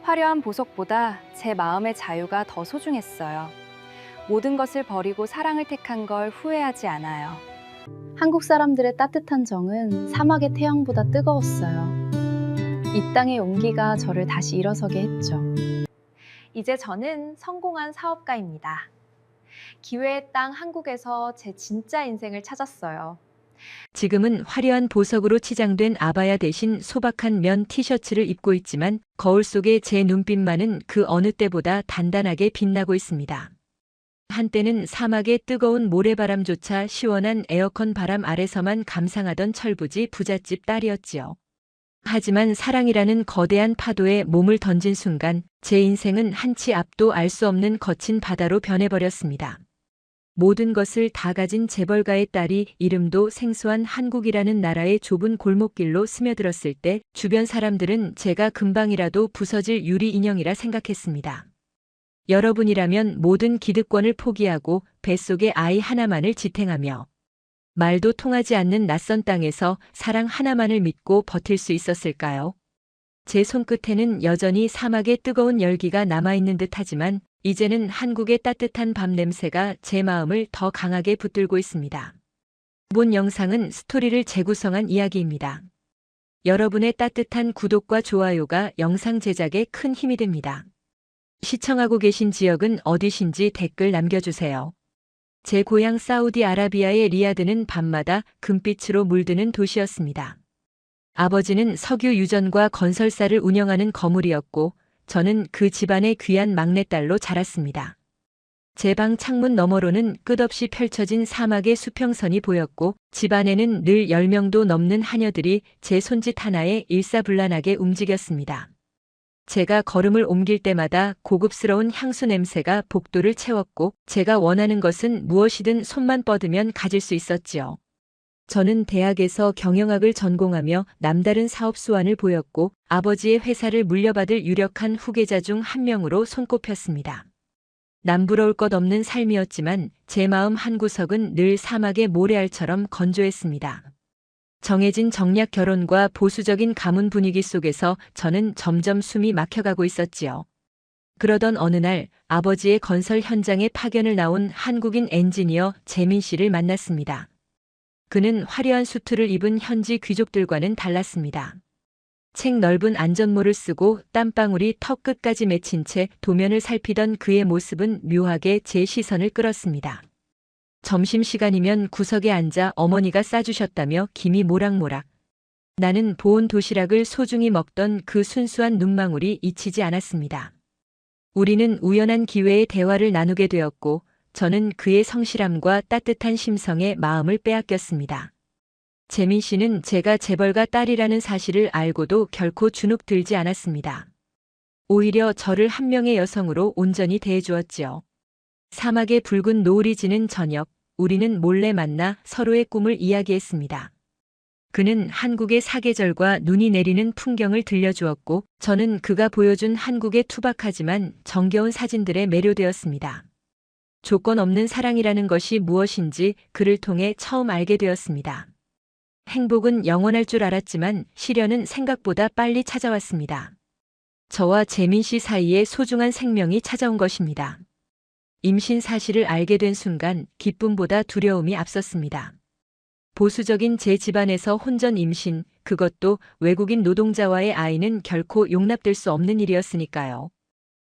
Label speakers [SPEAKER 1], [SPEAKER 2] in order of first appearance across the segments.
[SPEAKER 1] 화려한 보석보다 제 마음의 자유가 더 소중했어요. 모든 것을 버리고 사랑을 택한 걸 후회하지 않아요. 한국 사람들의 따뜻한 정은 사막의 태양보다 뜨거웠어요. 이 땅의 온기가 저를 다시 일어서게 했죠. 이제 저는 성공한 사업가입니다. 기회의 땅 한국에서 제 진짜 인생을 찾았어요.
[SPEAKER 2] 지금은 화려한 보석으로 치장된 아바야 대신 소박한 면 티셔츠를 입고 있지만 거울 속의 제 눈빛만은 그 어느 때보다 단단하게 빛나고 있습니다. 한때는 사막의 뜨거운 모래바람조차 시원한 에어컨 바람 아래서만 감상하던 철부지 부잣집 딸이었지요. 하지만 사랑이라는 거대한 파도에 몸을 던진 순간 제 인생은 한치 앞도 알 수 없는 거친 바다로 변해버렸습니다. 모든 것을 다 가진 재벌가의 딸이 이름도 생소한 한국이라는 나라의 좁은 골목길로 스며들었을 때 주변 사람들은 제가 금방이라도 부서질 유리 인형이라 생각했습니다. 여러분이라면 모든 기득권을 포기하고 뱃속에 아이 하나만을 지탱하며 말도 통하지 않는 낯선 땅에서 사랑 하나만을 믿고 버틸 수 있었을까요? 제 손끝에는 여전히 사막의 뜨거운 열기가 남아있는 듯하지만 이제는 한국의 따뜻한 밤 냄새가 제 마음을 더 강하게 붙들고 있습니다. 본 영상은 스토리를 재구성한 이야기입니다. 여러분의 따뜻한 구독과 좋아요가 영상 제작에 큰 힘이 됩니다. 시청하고 계신 지역은 어디신지 댓글 남겨주세요. 제 고향 사우디아라비아의 리야드는 밤마다 금빛으로 물드는 도시였습니다. 아버지는 석유 유전과 건설사를 운영하는 거물이었고 저는 그 집안의 귀한 막내딸로 자랐습니다. 제 방 창문 너머로는 끝없이 펼쳐진 사막의 수평선이 보였고 집안에는 늘 10명도 넘는 하녀들이 제 손짓 하나에 일사불란하게 움직였습니다. 제가 걸음을 옮길 때마다 고급스러운 향수 냄새가 복도를 채웠고 제가 원하는 것은 무엇이든 손만 뻗으면 가질 수 있었지요. 저는 대학에서 경영학을 전공하며 남다른 사업 수완을 보였고 아버지의 회사를 물려받을 유력한 후계자 중 한 명으로 손꼽혔습니다. 남부러울 것 없는 삶이었지만 제 마음 한구석은 늘 사막의 모래알처럼 건조했습니다. 정해진 정략 결혼과 보수적인 가문 분위기 속에서 저는 점점 숨이 막혀가고 있었지요. 그러던 어느 날 아버지의 건설 현장에 파견을 나온 한국인 엔지니어 재민 씨를 만났습니다. 그는 화려한 수트를 입은 현지 귀족들과는 달랐습니다. 책 넓은 안전모를 쓰고 땀방울이 턱 끝까지 맺힌 채 도면을 살피던 그의 모습은 묘하게 제 시선을 끌었습니다. 점심시간이면 구석에 앉아 어머니가 싸주셨다며 김이 모락모락. 나는 보온 도시락을 소중히 먹던 그 순수한 눈망울이 잊히지 않았습니다. 우리는 우연한 기회에 대화를 나누게 되었고 저는 그의 성실함과 따뜻한 심성에 마음을 빼앗겼습니다. 재민 씨는 제가 재벌가 딸이라는 사실을 알고도 결코 주눅 들지 않았습니다. 오히려 저를 한 명의 여성으로 온전히 대해주었지요. 사막의 붉은 노을이 지는 저녁, 우리는 몰래 만나 서로의 꿈을 이야기했습니다. 그는 한국의 사계절과 눈이 내리는 풍경을 들려주었고 저는 그가 보여준 한국의 투박하지만 정겨운 사진들에 매료되었습니다. 조건 없는 사랑이라는 것이 무엇인지 그를 통해 처음 알게 되었습니다. 행복은 영원할 줄 알았지만 시련은 생각보다 빨리 찾아왔습니다. 저와 재민 씨 사이에 소중한 생명이 찾아온 것입니다. 임신 사실을 알게 된 순간 기쁨보다 두려움이 앞섰습니다. 보수적인 제 집안에서 혼전 임신, 그것도 외국인 노동자와의 아이는 결코 용납될 수 없는 일이었으니까요.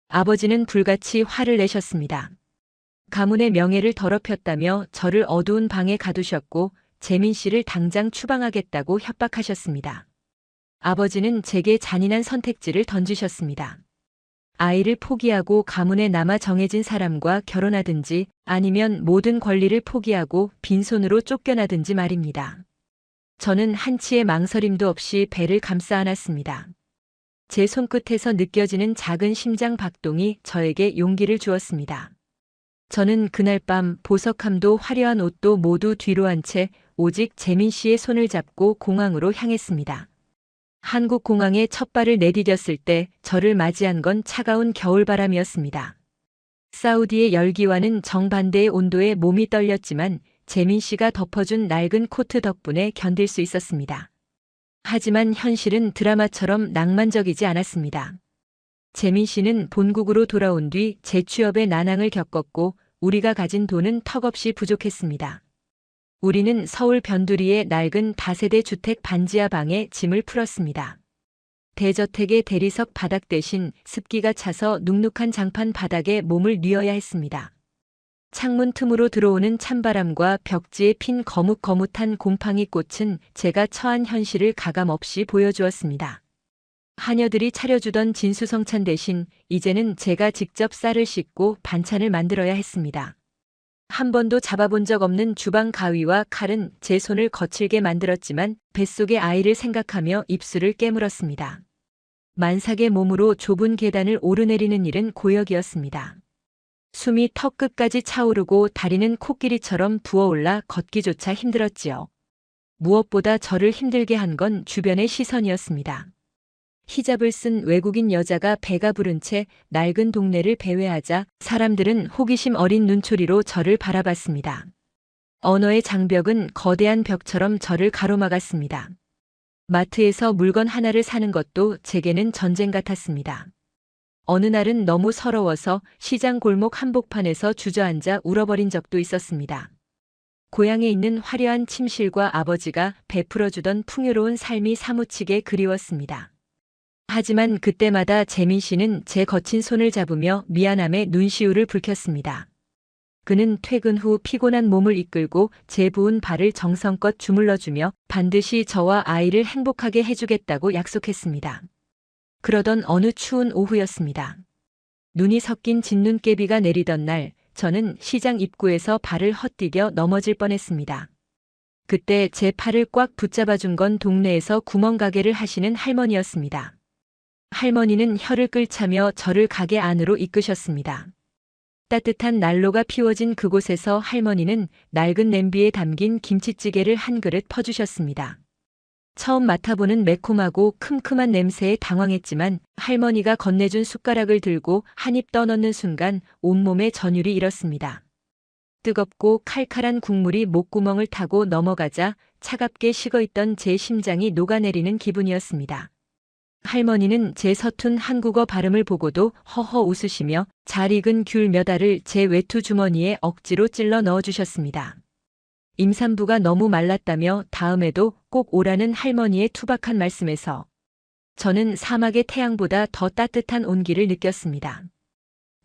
[SPEAKER 2] 아버지는 불같이 화를 내셨습니다. 가문의 명예를 더럽혔다며 저를 어두운 방에 가두셨고 재민 씨를 당장 추방하겠다고 협박하셨습니다. 아버지는 제게 잔인한 선택지를 던지셨습니다. 아이를 포기하고 가문에 남아 정해진 사람과 결혼하든지 아니면 모든 권리를 포기하고 빈손으로 쫓겨나든지 말입니다. 저는 한치의 망설임도 없이 배를 감싸 안았습니다. 제 손끝에서 느껴지는 작은 심장 박동이 저에게 용기를 주었습니다. 저는 그날 밤 보석함도 화려한 옷도 모두 뒤로 한 채 오직 재민 씨의 손을 잡고 공항으로 향했습니다. 한국 공항에 첫 발을 내디뎠을 때 저를 맞이한 건 차가운 겨울바람이었습니다. 사우디의 열기와는 정반대의 온도에 몸이 떨렸지만 재민 씨가 덮어준 낡은 코트 덕분에 견딜 수 있었습니다. 하지만 현실은 드라마처럼 낭만적이지 않았습니다. 재민 씨는 본국으로 돌아온 뒤 재취업의 난항을 겪었고 우리가 가진 돈은 턱없이 부족했습니다. 우리는 서울 변두리의 낡은 다세대 주택 반지하 방에 짐을 풀었습니다. 대저택의 대리석 바닥 대신 습기가 차서 눅눅한 장판 바닥에 몸을 뉘어야 했습니다. 창문 틈으로 들어오는 찬바람과 벽지에 핀 거뭇거뭇한 곰팡이 꽃은 제가 처한 현실을 가감없이 보여주었습니다. 하녀들이 차려주던 진수성찬 대신 이제는 제가 직접 쌀을 씻고 반찬을 만들어야 했습니다. 한 번도 잡아본 적 없는 주방 가위와 칼은 제 손을 거칠게 만들었지만 뱃속의 아이를 생각하며 입술을 깨물었습니다. 만삭의 몸으로 좁은 계단을 오르내리는 일은 고역이었습니다. 숨이 턱 끝까지 차오르고 다리는 코끼리처럼 부어올라 걷기조차 힘들었지요. 무엇보다 저를 힘들게 한 건 주변의 시선이었습니다. 히잡을 쓴 외국인 여자가 배가 부른 채 낡은 동네를 배회하자 사람들은 호기심 어린 눈초리로 저를 바라봤습니다. 언어의 장벽은 거대한 벽처럼 저를 가로막았습니다. 마트에서 물건 하나를 사는 것도 제게는 전쟁 같았습니다. 어느 날은 너무 서러워서 시장 골목 한복판에서 주저앉아 울어버린 적도 있었습니다. 고향에 있는 화려한 침실과 아버지가 베풀어주던 풍요로운 삶이 사무치게 그리웠습니다. 하지만 그때마다 재민 씨는 제 거친 손을 잡으며 미안함에 눈시울을 붉혔습니다. 그는 퇴근 후 피곤한 몸을 이끌고 제 부은 발을 정성껏 주물러주며 반드시 저와 아이를 행복하게 해주겠다고 약속했습니다. 그러던 어느 추운 오후였습니다. 눈이 섞인 진눈깨비가 내리던 날, 저는 시장 입구에서 발을 헛디뎌 넘어질 뻔했습니다. 그때 제 팔을 꽉 붙잡아준 건 동네에서 구멍가게를 하시는 할머니였습니다. 할머니는 혀를 끌차며 저를 가게 안으로 이끄셨습니다. 따뜻한 난로가 피워진 그곳에서 할머니는 낡은 냄비에 담긴 김치찌개를 한 그릇 퍼주셨습니다. 처음 맡아보는 매콤하고 큼큼한 냄새에 당황했지만 할머니가 건네준 숟가락을 들고 한 입 떠넣는 순간 온몸에 전율이 일었습니다. 뜨겁고 칼칼한 국물이 목구멍을 타고 넘어가자 차갑게 식어있던 제 심장이 녹아내리는 기분이었습니다. 할머니는 제 서툰 한국어 발음을 보고도 허허 웃으시며 잘 익은 귤 몇 알을 제 외투 주머니에 억지로 찔러 넣어주셨습니다. 임산부가 너무 말랐다며 다음에도 꼭 오라는 할머니의 투박한 말씀에서 저는 사막의 태양보다 더 따뜻한 온기를 느꼈습니다.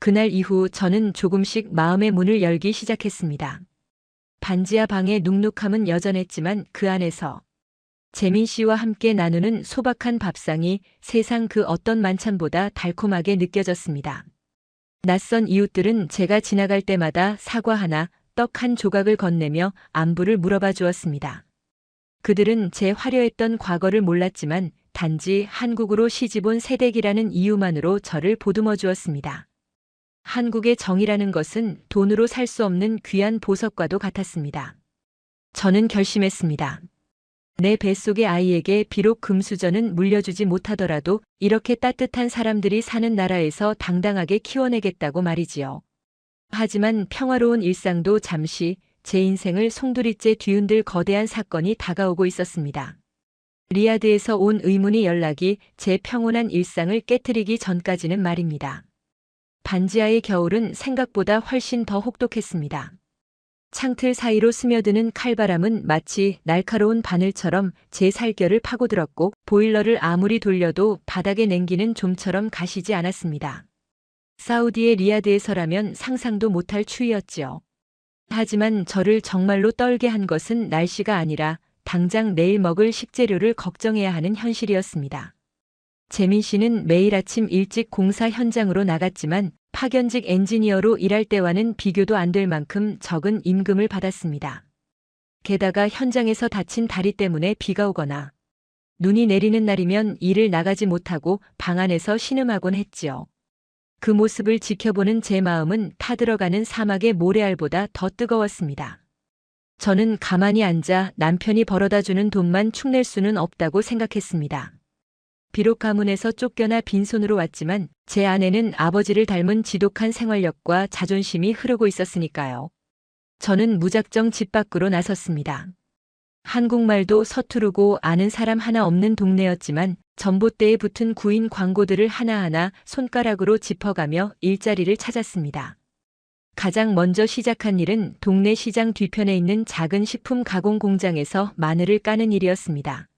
[SPEAKER 2] 그날 이후 저는 조금씩 마음의 문을 열기 시작했습니다. 반지하 방의 눅눅함은 여전했지만 그 안에서 재민 씨와 함께 나누는 소박한 밥상이 세상 그 어떤 만찬보다 달콤하게 느껴졌습니다. 낯선 이웃들은 제가 지나갈 때마다 사과 하나, 떡 한 조각을 건네며 안부를 물어봐 주었습니다. 그들은 제 화려했던 과거를 몰랐지만 단지 한국으로 시집온 새댁이라는 이유만으로 저를 보듬어 주었습니다. 한국의 정이라는 것은 돈으로 살 수 없는 귀한 보석과도 같았습니다. 저는 결심했습니다. 내 뱃속의 아이에게 비록 금수저는 물려주지 못하더라도 이렇게 따뜻한 사람들이 사는 나라에서 당당하게 키워내겠다고 말이지요. 하지만 평화로운 일상도 잠시 제 인생을 송두리째 뒤흔들 거대한 사건이 다가오고 있었습니다. 리야드에서 온 의문의 연락이 제 평온한 일상을 깨트리기 전까지는 말입니다. 반지하의 겨울은 생각보다 훨씬 더 혹독했습니다. 창틀 사이로 스며드는 칼바람은 마치 날카로운 바늘처럼 제 살결을 파고들었고 보일러를 아무리 돌려도 바닥에 냉기는 좀처럼 가시지 않았습니다. 사우디의 리야드에서라면 상상도 못할 추위였지요. 하지만 저를 정말로 떨게 한 것은 날씨가 아니라 당장 내일 먹을 식재료를 걱정해야 하는 현실이었습니다. 재민 씨는 매일 아침 일찍 공사 현장으로 나갔지만 파견직 엔지니어로 일할 때와는 비교도 안 될 만큼 적은 임금을 받았습니다. 게다가 현장에서 다친 다리 때문에 비가 오거나 눈이 내리는 날이면 일을 나가지 못하고 방 안에서 신음하곤 했지요. 그 모습을 지켜보는 제 마음은 타들어가는 사막의 모래알보다 더 뜨거웠습니다. 저는 가만히 앉아 남편이 벌어다주는 돈만 축낼 수는 없다고 생각했습니다. 비록 가문에서 쫓겨나 빈손으로 왔지만 제 안에는 아버지를 닮은 지독한 생활력과 자존심이 흐르고 있었으니까요. 저는 무작정 집 밖으로 나섰습니다. 한국말도 서투르고 아는 사람 하나 없는 동네였지만 전봇대에 붙은 구인 광고들을 하나하나 손가락으로 짚어가며 일자리를 찾았습니다. 가장 먼저 시작한 일은 동네 시장 뒤편에 있는 작은 식품 가공 공장에서 마늘을 까는 일이었습니다.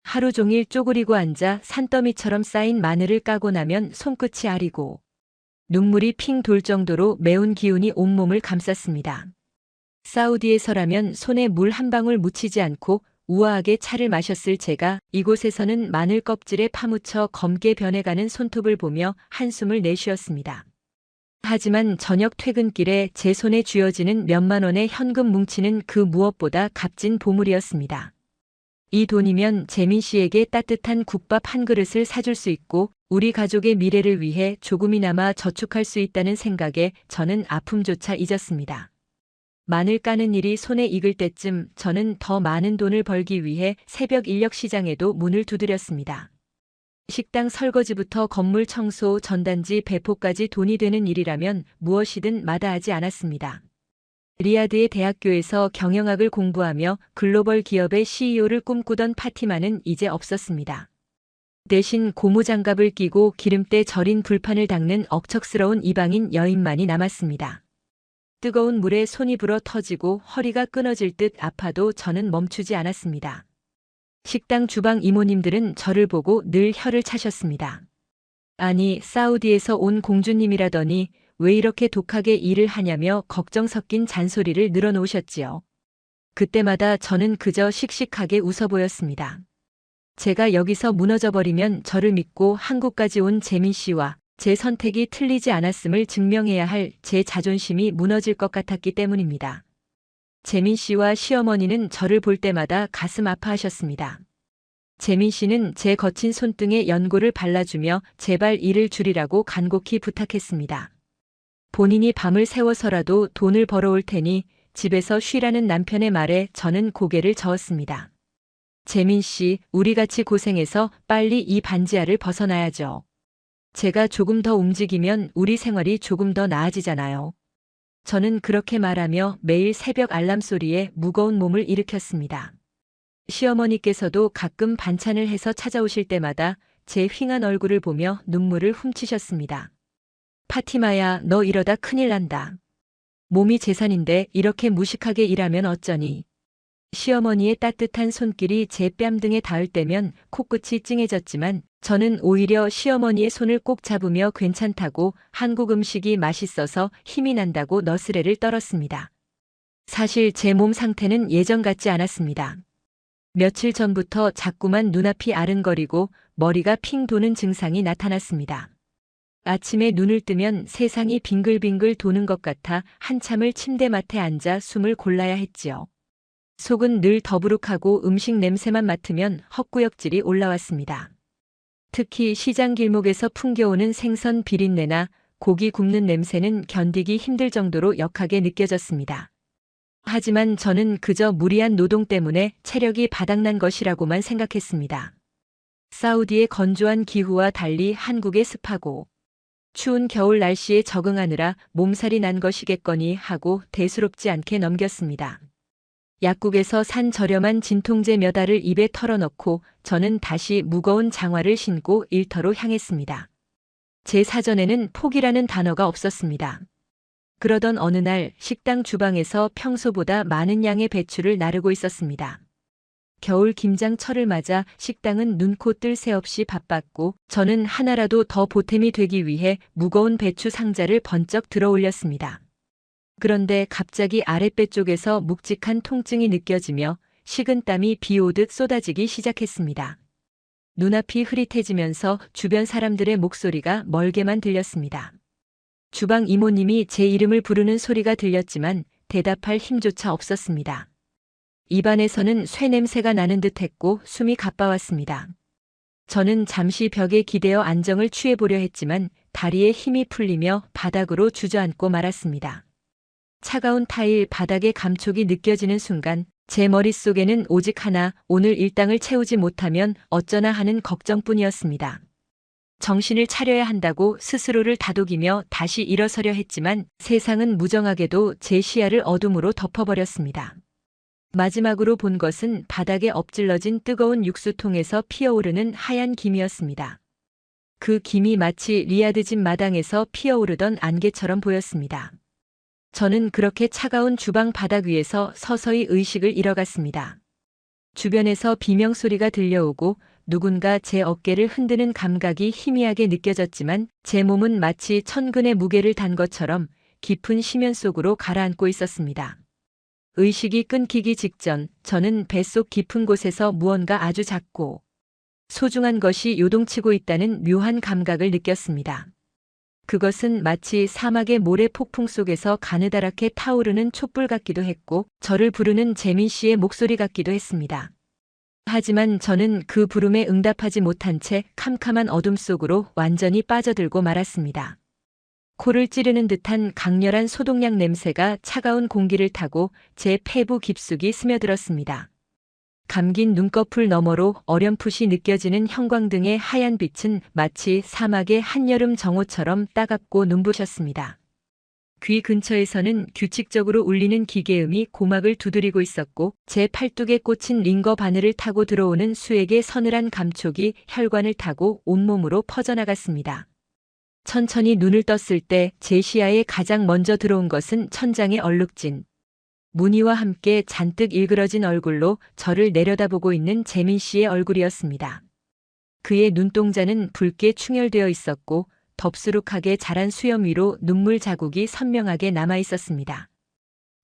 [SPEAKER 2] 하루 종일 쪼그리고 앉아 산더미처럼 쌓인 마늘을 까고 나면 손끝이 아리고 눈물이 핑 돌 정도로 매운 기운이 온몸을 감쌌습니다. 사우디에서라면 손에 물 한 방울 묻히지 않고 우아하게 차를 마셨을 제가 이곳에서는 마늘 껍질에 파묻혀 검게 변해가는 손톱을 보며 한숨을 내쉬었습니다. 하지만 저녁 퇴근길에 제 손에 쥐어지는 몇만 원의 현금 뭉치는 그 무엇보다 값진 보물이었습니다. 이 돈이면 재민 씨에게 따뜻한 국밥 한 그릇을 사줄 수 있고 우리 가족의 미래를 위해 조금이나마 저축할 수 있다는 생각에 저는 아픔조차 잊었습니다. 마늘 까는 일이 손에 익을 때쯤 저는 더 많은 돈을 벌기 위해 새벽 인력 시장에도 문을 두드렸습니다. 식당 설거지부터 건물 청소, 전단지 배포까지 돈이 되는 일이라면 무엇이든 마다하지 않았습니다. 리야드의 대학교에서 경영학을 공부하며 글로벌 기업의 CEO를 꿈꾸던 파티마는 이제 없었습니다. 대신 고무장갑을 끼고 기름때 절인 불판을 닦는 억척스러운 이방인 여인만이 남았습니다. 뜨거운 물에 손이 불어 터지고 허리가 끊어질 듯 아파도 저는 멈추지 않았습니다. 식당 주방 이모님들은 저를 보고 늘 혀를 차셨습니다. 아니, 사우디에서 온 공주님이라더니 왜 이렇게 독하게 일을 하냐며 걱정 섞인 잔소리를 늘어놓으셨지요. 그때마다 저는 그저 씩씩하게 웃어 보였습니다. 제가 여기서 무너져버리면 저를 믿고 한국까지 온 재민 씨와 제 선택이 틀리지 않았음을 증명해야 할 제 자존심이 무너질 것 같았기 때문입니다. 재민 씨와 시어머니는 저를 볼 때마다 가슴 아파하셨습니다. 재민 씨는 제 거친 손등에 연고를 발라주며 제발 일을 줄이라고 간곡히 부탁했습니다. 본인이 밤을 새워서라도 돈을 벌어올 테니 집에서 쉬라는 남편의 말에 저는 고개를 저었습니다. 재민 씨, 우리 같이 고생해서 빨리 이 반지하를 벗어나야죠. 제가 조금 더 움직이면 우리 생활이 조금 더 나아지잖아요. 저는 그렇게 말하며 매일 새벽 알람 소리에 무거운 몸을 일으켰습니다. 시어머니께서도 가끔 반찬을 해서 찾아오실 때마다 제 휑한 얼굴을 보며 눈물을 훔치셨습니다. 파티마야, 너 이러다 큰일 난다. 몸이 재산인데 이렇게 무식하게 일하면 어쩌니. 시어머니의 따뜻한 손길이 제 뺨등에 닿을 때면 코끝이 찡해졌지만 저는 오히려 시어머니의 손을 꼭 잡으며 괜찮다고 한국 음식이 맛있어서 힘이 난다고 너스레를 떨었습니다. 사실 제 몸 상태는 예전 같지 않았습니다. 며칠 전부터 자꾸만 눈앞이 아른거리고 머리가 핑 도는 증상이 나타났습니다. 아침에 눈을 뜨면 세상이 빙글빙글 도는 것 같아 한참을 침대맡에 앉아 숨을 골라야 했지요. 속은 늘 더부룩하고 음식 냄새만 맡으면 헛구역질이 올라왔습니다. 특히 시장 길목에서 풍겨오는 생선 비린내나 고기 굽는 냄새는 견디기 힘들 정도로 역하게 느껴졌습니다. 하지만 저는 그저 무리한 노동 때문에 체력이 바닥난 것이라고만 생각했습니다. 사우디의 건조한 기후와 달리 한국의 습하고 추운 겨울 날씨에 적응하느라 몸살이 난 것이겠거니 하고 대수롭지 않게 넘겼습니다. 약국에서 산 저렴한 진통제 몇 알을 입에 털어넣고 저는 다시 무거운 장화를 신고 일터로 향했습니다. 제 사전에는 포기라는 단어가 없었습니다. 그러던 어느 날 식당 주방에서 평소보다 많은 양의 배추를 나르고 있었습니다. 겨울 김장철을 맞아 식당은 눈코 뜰 새 없이 바빴고 저는 하나라도 더 보탬이 되기 위해 무거운 배추 상자를 번쩍 들어 올렸습니다. 그런데 갑자기 아랫배 쪽에서 묵직한 통증이 느껴지며 식은땀이 비 오듯 쏟아지기 시작했습니다. 눈앞이 흐릿해지면서 주변 사람들의 목소리가 멀게만 들렸습니다. 주방 이모님이 제 이름을 부르는 소리가 들렸지만 대답할 힘조차 없었습니다. 입안에서는 쇠 냄새가 나는 듯했고 숨이 가빠왔습니다. 저는 잠시 벽에 기대어 안정을 취해보려 했지만 다리에 힘이 풀리며 바닥으로 주저앉고 말았습니다. 차가운 타일 바닥의 감촉이 느껴지는 순간 제 머릿속에는 오직 하나, 오늘 일당을 채우지 못하면 어쩌나 하는 걱정뿐이었습니다. 정신을 차려야 한다고 스스로를 다독이며 다시 일어서려 했지만 세상은 무정하게도 제 시야를 어둠으로 덮어버렸습니다. 마지막으로 본 것은 바닥에 엎질러진 뜨거운 육수통에서 피어오르는 하얀 김이었습니다. 그 김이 마치 리아드 집 마당에서 피어오르던 안개처럼 보였습니다. 저는 그렇게 차가운 주방 바닥 위에서 서서히 의식을 잃어갔습니다. 주변에서 비명소리가 들려오고 누군가 제 어깨를 흔드는 감각이 희미하게 느껴졌지만 제 몸은 마치 천근의 무게를 단 것처럼 깊은 심연 속으로 가라앉고 있었습니다. 의식이 끊기기 직전 저는 뱃속 깊은 곳에서 무언가 아주 작고 소중한 것이 요동치고 있다는 묘한 감각을 느꼈습니다. 그것은 마치 사막의 모래 폭풍 속에서 가느다랗게 타오르는 촛불 같기도 했고 저를 부르는 재민 씨의 목소리 같기도 했습니다. 하지만 저는 그 부름에 응답하지 못한 채 캄캄한 어둠 속으로 완전히 빠져들고 말았습니다. 코를 찌르는 듯한 강렬한 소독약 냄새가 차가운 공기를 타고 제 폐부 깊숙이 스며들었습니다. 감긴 눈꺼풀 너머로 어렴풋이 느껴지는 형광등의 하얀 빛은 마치 사막의 한여름 정오처럼 따갑고 눈부셨습니다. 귀 근처에서는 규칙적으로 울리는 기계음이 고막을 두드리고 있었고 제 팔뚝에 꽂힌 링거 바늘을 타고 들어오는 수액의 서늘한 감촉이 혈관을 타고 온몸으로 퍼져나갔습니다. 천천히 눈을 떴을 때 제 시야에 가장 먼저 들어온 것은 천장의 얼룩진 무늬와 함께 잔뜩 일그러진 얼굴로 저를 내려다보고 있는 재민 씨의 얼굴이었습니다. 그의 눈동자는 붉게 충혈되어 있었고 덥수룩하게 자란 수염 위로 눈물 자국이 선명하게 남아 있었습니다.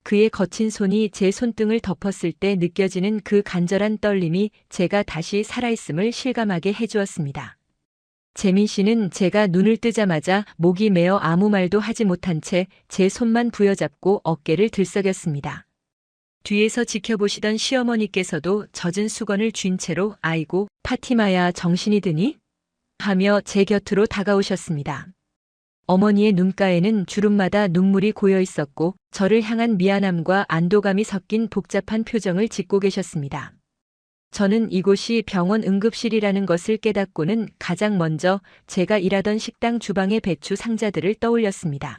[SPEAKER 2] 그의 거친 손이 제 손등을 덮었을 때 느껴지는 그 간절한 떨림이 제가 다시 살아있음을 실감하게 해주었습니다. 재민 씨는 제가 눈을 뜨자마자 목이 메어 아무 말도 하지 못한 채 제 손만 부여잡고 어깨를 들썩였습니다. 뒤에서 지켜보시던 시어머니께서도 젖은 수건을 쥔 채로 아이고 파티마야 정신이 드니? 하며 제 곁으로 다가오셨습니다. 어머니의 눈가에는 주름마다 눈물이 고여 있었고 저를 향한 미안함과 안도감이 섞인 복잡한 표정을 짓고 계셨습니다. 저는 이곳이 병원 응급실이라는 것을 깨닫고는 가장 먼저 제가 일하던 식당 주방의 배추 상자들을 떠올렸습니다.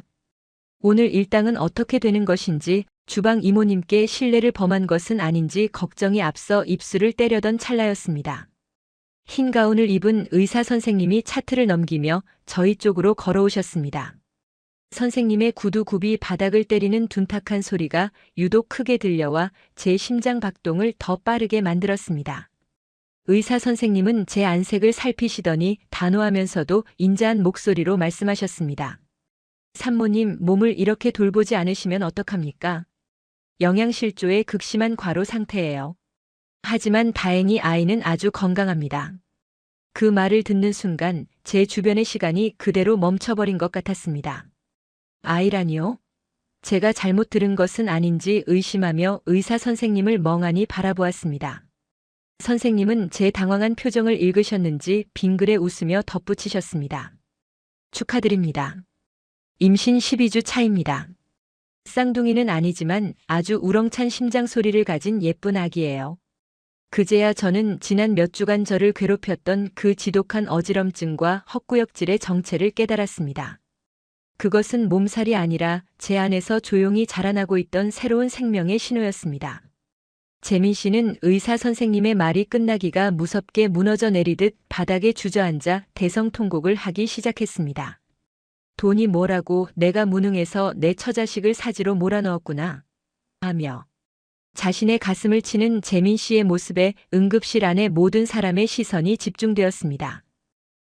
[SPEAKER 2] 오늘 일당은 어떻게 되는 것인지 주방 이모님께 신뢰를 범한 것은 아닌지 걱정이 앞서 입술을 때려던 찰나였습니다. 흰 가운을 입은 의사 선생님이 차트를 넘기며 저희 쪽으로 걸어오셨습니다. 선생님의 구두굽이 바닥을 때리는 둔탁한 소리가 유독 크게 들려와 제 심장 박동을 더 빠르게 만들었습니다. 의사 선생님은 제 안색을 살피시더니 단호하면서도 인자한 목소리로 말씀하셨습니다. 산모님, 몸을 이렇게 돌보지 않으시면 어떡합니까? 영양실조의 극심한 과로 상태예요. 하지만 다행히 아이는 아주 건강합니다. 그 말을 듣는 순간 제 주변의 시간이 그대로 멈춰버린 것 같았습니다. 아이라니요? 제가 잘못 들은 것은 아닌지 의심하며 의사 선생님을 멍하니 바라보았습니다. 선생님은 제 당황한 표정을 읽으셨는지 빙그레 웃으며 덧붙이셨습니다. 축하드립니다. 임신 12주 차입니다. 쌍둥이는 아니지만 아주 우렁찬 심장 소리를 가진 예쁜 아기예요. 그제야 저는 지난 몇 주간 저를 괴롭혔던 그 지독한 어지럼증과 헛구역질의 정체를 깨달았습니다. 그것은 몸살이 아니라 제 안에서 조용히 자라나고 있던 새로운 생명의 신호였습니다. 재민 씨는 의사 선생님의 말이 끝나기가 무섭게 무너져 내리듯 바닥에 주저앉아 대성통곡을 하기 시작했습니다. 돈이 뭐라고 내가 무능해서 내 처자식을 사지로 몰아넣었구나 하며 자신의 가슴을 치는 재민 씨의 모습에 응급실 안의 모든 사람의 시선이 집중되었습니다.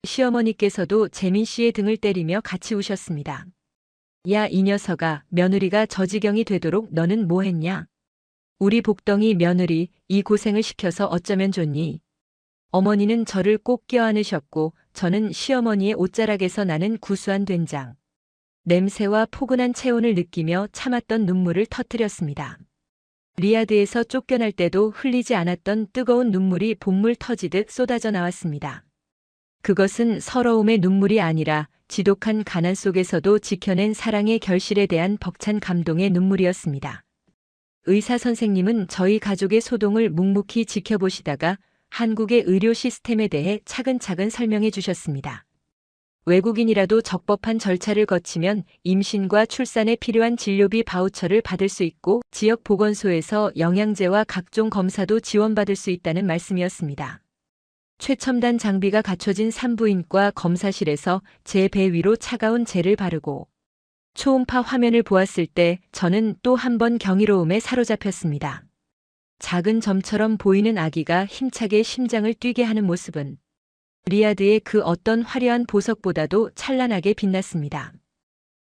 [SPEAKER 2] 시어머니께서도 재민 씨의 등을 때리며 같이 우셨습니다. 야, 이 녀석아, 며느리가 저 지경이 되도록 너는 뭐 했냐? 우리 복덩이 며느리 이 고생을 시켜서 어쩌면 좋니? 어머니는 저를 꼭 껴안으셨고 저는 시어머니의 옷자락에서 나는 구수한 된장 냄새와 포근한 체온을 느끼며 참았던 눈물을 터뜨렸습니다. 리아드에서 쫓겨날 때도 흘리지 않았던 뜨거운 눈물이 봇물 터지듯 쏟아져 나왔습니다. 그것은 서러움의 눈물이 아니라 지독한 가난 속에서도 지켜낸 사랑의 결실에 대한 벅찬 감동의 눈물이었습니다. 의사 선생님은 저희 가족의 소동을 묵묵히 지켜보시다가 한국의 의료 시스템에 대해 차근차근 설명해 주셨습니다. 외국인이라도 적법한 절차를 거치면 임신과 출산에 필요한 진료비 바우처를 받을 수 있고 지역 보건소에서 영양제와 각종 검사도 지원받을 수 있다는 말씀이었습니다. 최첨단 장비가 갖춰진 산부인과 검사실에서 제 배 위로 차가운 젤을 바르고 초음파 화면을 보았을 때 저는 또 한 번 경이로움에 사로잡혔습니다. 작은 점처럼 보이는 아기가 힘차게 심장을 뛰게 하는 모습은 리야드의 그 어떤 화려한 보석보다도 찬란하게 빛났습니다.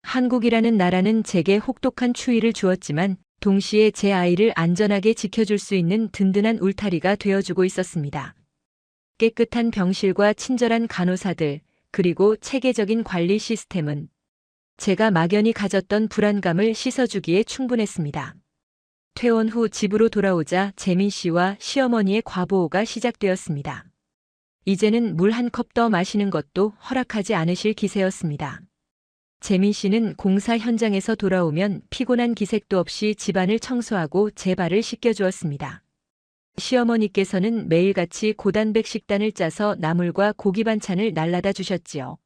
[SPEAKER 2] 한국이라는 나라는 제게 혹독한 추위를 주었지만 동시에 제 아이를 안전하게 지켜줄 수 있는 든든한 울타리가 되어주고 있었습니다. 깨끗한 병실과 친절한 간호사들, 그리고 체계적인 관리 시스템은 제가 막연히 가졌던 불안감을 씻어주기에 충분했습니다. 퇴원 후 집으로 돌아오자 재민 씨와 시어머니의 과보호가 시작되었습니다. 이제는 물 한 컵 더 마시는 것도 허락하지 않으실 기세였습니다. 재민 씨는 공사 현장에서 돌아오면 피곤한 기색도 없이 집안을 청소하고 제 발을 씻겨주었습니다. 시어머니께서는 매일같이 고단백 식단을 짜서 나물과 고기 반찬을 날라다 주셨지요.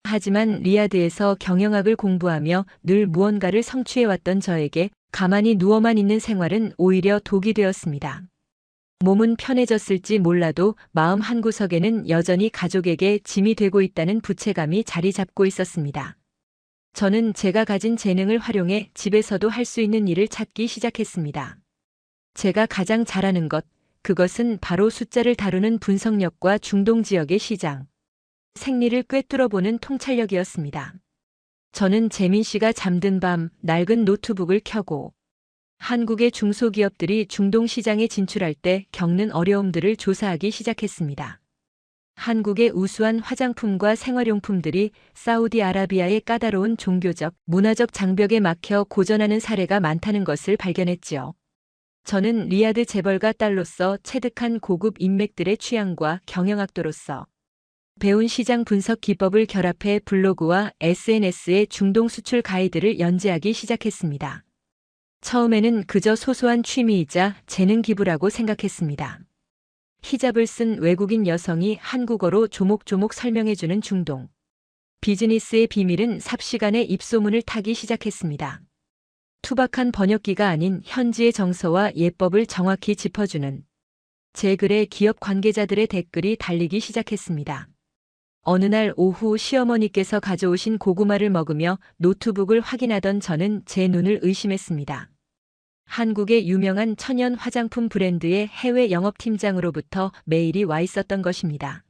[SPEAKER 2] 하지만 리야드에서 경영학을 공부하며 늘 무언가를 성취해왔던 저에게 가만히 누워만 있는 생활은 오히려 독이 되었습니다. 몸은 편해졌을지 몰라도 마음 한구석에는 여전히 가족에게 짐이 되고 있다는 부채감이 자리 잡고 있었습니다. 저는 제가 가진 재능을 활용해 집에서도 할 수 있는 일을 찾기 시작했습니다. 제가 가장 잘하는 것, 그것은 바로 숫자를 다루는 분석력과 중동 지역의 시장, 생리를 꿰뚫어보는 통찰력이었습니다. 저는 재민 씨가 잠든 밤 낡은 노트북을 켜고 한국의 중소기업들이 중동 시장에 진출할 때 겪는 어려움들을 조사하기 시작했습니다. 한국의 우수한 화장품과 생활용품들이 사우디아라비아의 까다로운 종교적, 문화적 장벽에 막혀 고전하는 사례가 많다는 것을 발견했지요. 저는 리야드 재벌가 딸로서 체득한 고급 인맥들의 취향과 경영학도로서 배운 시장 분석 기법을 결합해 블로그와 SNS의 중동 수출 가이드를 연재하기 시작했습니다. 처음에는 그저 소소한 취미이자 재능 기부라고 생각했습니다. 히잡을 쓴 외국인 여성이 한국어로 조목조목 설명해주는 중동. 비즈니스의 비밀은 삽시간에 입소문을 타기 시작했습니다. 투박한 번역기가 아닌 현지의 정서와 예법을 정확히 짚어주는 제 글에 기업 관계자들의 댓글이 달리기 시작했습니다. 어느 날 오후 시어머니께서 가져오신 고구마를 먹으며 노트북을 확인하던 저는 제 눈을 의심했습니다. 한국의 유명한 천연 화장품 브랜드의 해외 영업팀장으로부터 메일이 와 있었던 것입니다.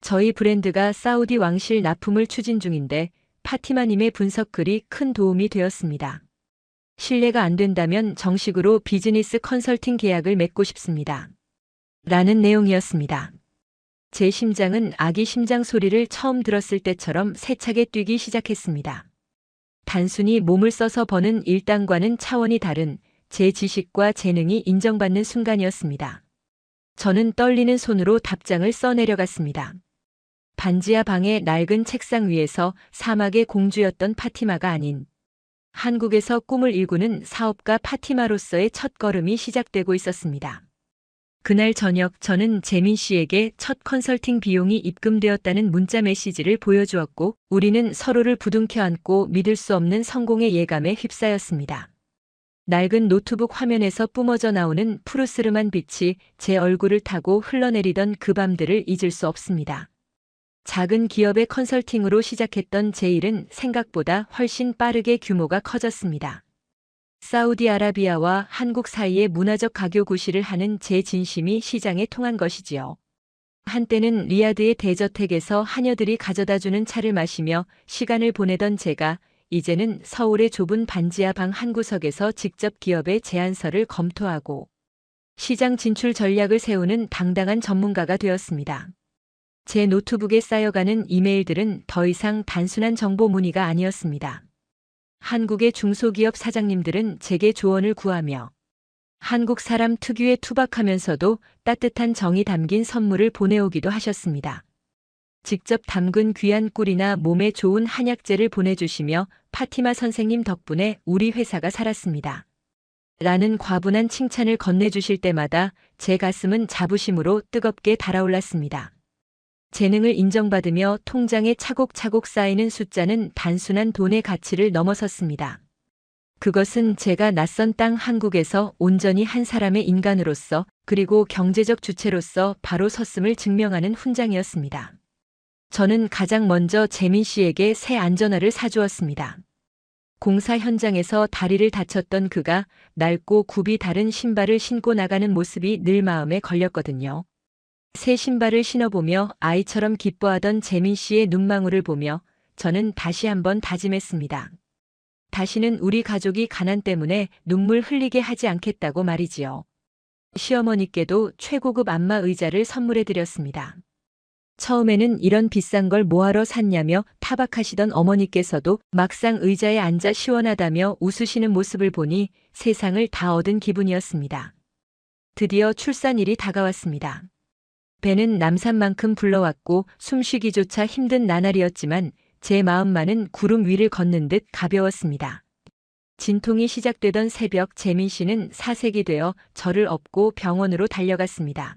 [SPEAKER 2] 저희 브랜드가 사우디 왕실 납품을 추진 중인데 파티마님의 분석글이 큰 도움이 되었습니다. 신뢰가 안 된다면 정식으로 비즈니스 컨설팅 계약을 맺고 싶습니다. 라는 내용이었습니다. 제 심장은 아기 심장 소리를 처음 들었을 때처럼 세차게 뛰기 시작했습니다. 단순히 몸을 써서 버는 일당과는 차원이 다른 제 지식과 재능이 인정받는 순간이었습니다. 저는 떨리는 손으로 답장을 써내려갔습니다. 반지하 방의 낡은 책상 위에서 사막의 공주였던 파티마가 아닌 한국에서 꿈을 일구는 사업가 파티마로서의 첫걸음이 시작되고 있었습니다. 그날 저녁 저는 재민 씨에게 첫 컨설팅 비용이 입금되었다는 문자 메시지를 보여주었고 우리는 서로를 부둥켜 안고 믿을 수 없는 성공의 예감에 휩싸였습니다. 낡은 노트북 화면에서 뿜어져 나오는 푸르스름한 빛이 제 얼굴을 타고 흘러내리던 그 밤들을 잊을 수 없습니다. 작은 기업의 컨설팅으로 시작했던 제 일은 생각보다 훨씬 빠르게 규모가 커졌습니다. 사우디아라비아와 한국 사이의 문화적 가교 구실을 하는 제 진심이 시장에 통한 것이지요. 한때는 리야드의 대저택에서 하녀들이 가져다주는 차를 마시며 시간을 보내던 제가 이제는 서울의 좁은 반지하 방 한 구석에서 직접 기업의 제안서를 검토하고 시장 진출 전략을 세우는 당당한 전문가가 되었습니다. 제 노트북에 쌓여가는 이메일들은 더 이상 단순한 정보 문의가 아니었습니다. 한국의 중소기업 사장님들은 제게 조언을 구하며 한국 사람 특유의 투박하면서도 따뜻한 정이 담긴 선물을 보내오기도 하셨습니다. 직접 담근 귀한 꿀이나 몸에 좋은 한약재를 보내주시며 파티마 선생님 덕분에 우리 회사가 살았습니다. 라는 과분한 칭찬을 건네주실 때마다 제 가슴은 자부심으로 뜨겁게 달아올랐습니다. 재능을 인정받으며 통장에 차곡차곡 쌓이는 숫자는 단순한 돈의 가치를 넘어섰습니다. 그것은 제가 낯선 땅 한국에서 온전히 한 사람의 인간으로서 그리고 경제적 주체로서 바로 섰음을 증명하는 훈장이었습니다. 저는 가장 먼저 재민 씨에게 새 안전화를 사주었습니다. 공사 현장에서 다리를 다쳤던 그가 낡고 굽이 다른 신발을 신고 나가는 모습이 늘 마음에 걸렸거든요. 새 신발을 신어보며 아이처럼 기뻐하던 재민 씨의 눈망울을 보며 저는 다시 한번 다짐했습니다. 다시는 우리 가족이 가난 때문에 눈물 흘리게 하지 않겠다고 말이지요. 시어머니께도 최고급 안마 의자를 선물해 드렸습니다. 처음에는 이런 비싼 걸 뭐하러 샀냐며 타박하시던 어머니께서도 막상 의자에 앉아 시원하다며 웃으시는 모습을 보니 세상을 다 얻은 기분이었습니다. 드디어 출산일이 다가왔습니다. 배는 남산만큼 불러왔고 숨쉬기조차 힘든 나날이었지만 제 마음만은 구름 위를 걷는 듯 가벼웠습니다. 진통이 시작되던 새벽 재민 씨는 사색이 되어 저를 업고 병원으로 달려갔습니다.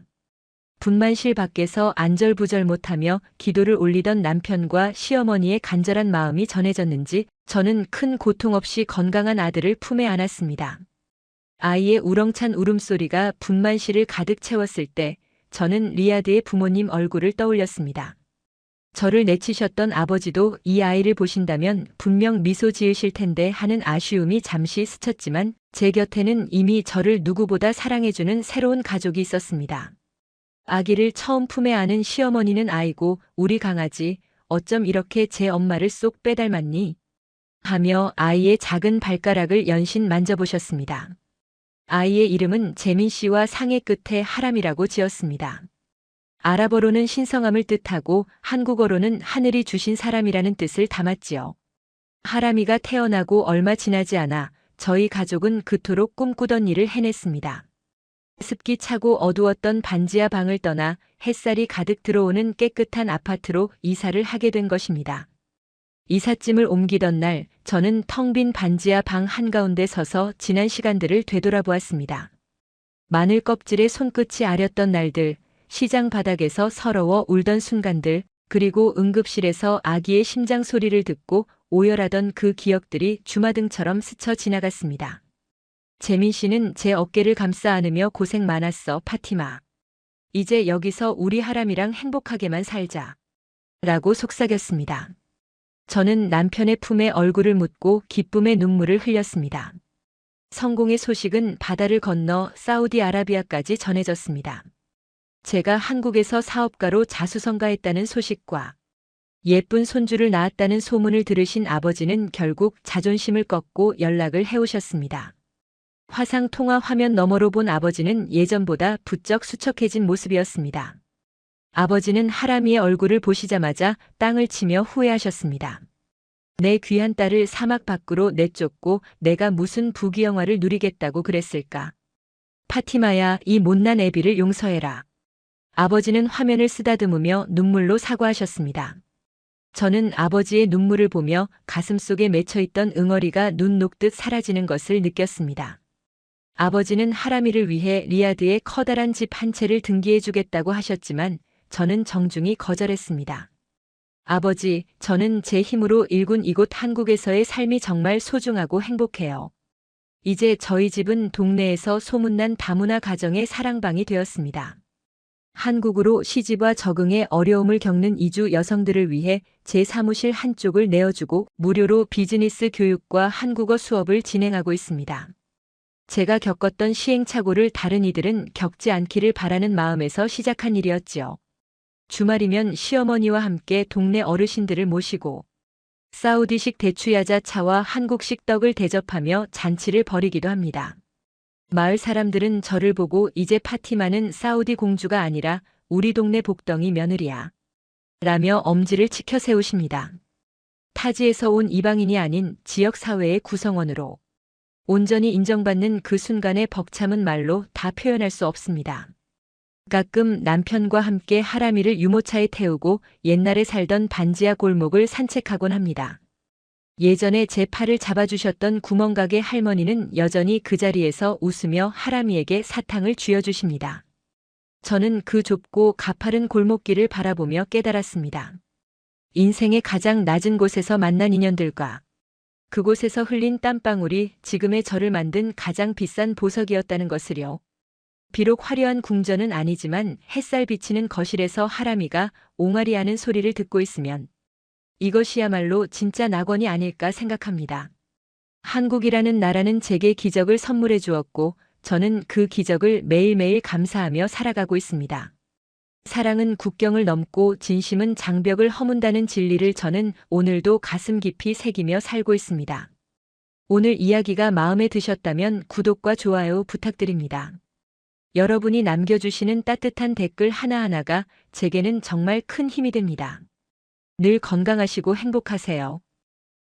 [SPEAKER 2] 분만실 밖에서 안절부절 못하며 기도를 올리던 남편과 시어머니의 간절한 마음이 전해졌는지 저는 큰 고통 없이 건강한 아들을 품에 안았습니다. 아이의 우렁찬 울음소리가 분만실을 가득 채웠을 때 저는 리아드의 부모님 얼굴을 떠올렸습니다. 저를 내치셨던 아버지도 이 아이를 보신다면 분명 미소 지으실 텐데 하는 아쉬움이 잠시 스쳤지만 제 곁에는 이미 저를 누구보다 사랑해주는 새로운 가족이 있었습니다. 아기를 처음 품에 안은 시어머니는 아이고 우리 강아지 어쩜 이렇게 제 엄마를 쏙 빼닮았니? 하며 아이의 작은 발가락을 연신 만져보셨습니다. 아이의 이름은 재민 씨와 상의 끝에 하람이라고 지었습니다. 아랍어로는 신성함을 뜻하고 한국어로는 하늘이 주신 사람이라는 뜻을 담았지요. 하람이가 태어나고 얼마 지나지 않아 저희 가족은 그토록 꿈꾸던 일을 해냈습니다. 습기 차고 어두웠던 반지하 방을 떠나 햇살이 가득 들어오는 깨끗한 아파트로 이사를 하게 된 것입니다. 이삿짐을 옮기던 날 저는 텅 빈 반지하 방 한가운데 서서 지난 시간들을 되돌아보았습니다. 마늘 껍질에 손끝이 아렸던 날들, 시장 바닥에서 서러워 울던 순간들, 그리고 응급실에서 아기의 심장 소리를 듣고 오열하던 그 기억들이 주마등처럼 스쳐 지나갔습니다. 재민 씨는 제 어깨를 감싸 안으며 고생 많았어, 파티마. 이제 여기서 우리 하람이랑 행복하게만 살자. 라고 속삭였습니다. 저는 남편의 품에 얼굴을 묻고 기쁨의 눈물을 흘렸습니다. 성공의 소식은 바다를 건너 사우디아라비아까지 전해졌습니다. 제가 한국에서 사업가로 자수성가했다는 소식과 예쁜 손주를 낳았다는 소문을 들으신 아버지는 결국 자존심을 꺾고 연락을 해오셨습니다. 화상 통화 화면 너머로 본 아버지는 예전보다 부쩍 수척해진 모습이었습니다. 아버지는 하람이의 얼굴을 보시자마자 땅을 치며 후회하셨습니다. 내 귀한 딸을 사막 밖으로 내쫓고 내가 무슨 부귀영화를 누리겠다고 그랬을까. 파티마야, 이 못난 애비를 용서해라. 아버지는 화면을 쓰다듬으며 눈물로 사과하셨습니다. 저는 아버지의 눈물을 보며 가슴속에 맺혀있던 응어리가 눈 녹듯 사라지는 것을 느꼈습니다. 아버지는 하람이를 위해 리야드에 커다란 집 한 채를 등기해 주겠다고 하셨지만 저는 정중히 거절했습니다. 아버지, 저는 제 힘으로 일군 이곳 한국에서의 삶이 정말 소중하고 행복해요. 이제 저희 집은 동네에서 소문난 다문화 가정의 사랑방이 되었습니다. 한국으로 시집와 적응에 어려움을 겪는 이주 여성들을 위해 제 사무실 한쪽을 내어주고 무료로 비즈니스 교육과 한국어 수업을 진행하고 있습니다. 제가 겪었던 시행착오를 다른 이들은 겪지 않기를 바라는 마음에서 시작한 일이었지요. 주말이면 시어머니와 함께 동네 어르신들을 모시고 사우디식 대추야자 차와 한국식 떡을 대접하며 잔치를 벌이기도 합니다. 마을 사람들은 저를 보고 이제 파티마는 사우디 공주가 아니라 우리 동네 복덩이 며느리야. 라며 엄지를 치켜 세우십니다. 타지에서 온 이방인이 아닌 지역사회의 구성원으로 온전히 인정받는 그 순간의 벅참은 말로 다 표현할 수 없습니다. 가끔 남편과 함께 하람이를 유모차에 태우고 옛날에 살던 반지하 골목을 산책하곤 합니다. 예전에 제 팔을 잡아주셨던 구멍가게 할머니는 여전히 그 자리에서 웃으며 하람이에게 사탕을 쥐어주십니다. 저는 그 좁고 가파른 골목길을 바라보며 깨달았습니다. 인생의 가장 낮은 곳에서 만난 인연들과 그곳에서 흘린 땀방울이 지금의 저를 만든 가장 비싼 보석이었다는 것을요. 비록 화려한 궁전은 아니지만 햇살 비치는 거실에서 하람이가 옹알이하는 소리를 듣고 있으면 이것이야말로 진짜 낙원이 아닐까 생각합니다. 한국이라는 나라는 제게 기적을 선물해 주었고 저는 그 기적을 매일매일 감사하며 살아가고 있습니다. 사랑은 국경을 넘고 진심은 장벽을 허문다는 진리를 저는 오늘도 가슴 깊이 새기며 살고 있습니다. 오늘 이야기가 마음에 드셨다면 구독과 좋아요 부탁드립니다. 여러분이 남겨주시는 따뜻한 댓글 하나하나가 제게는 정말 큰 힘이 됩니다. 늘 건강하시고 행복하세요.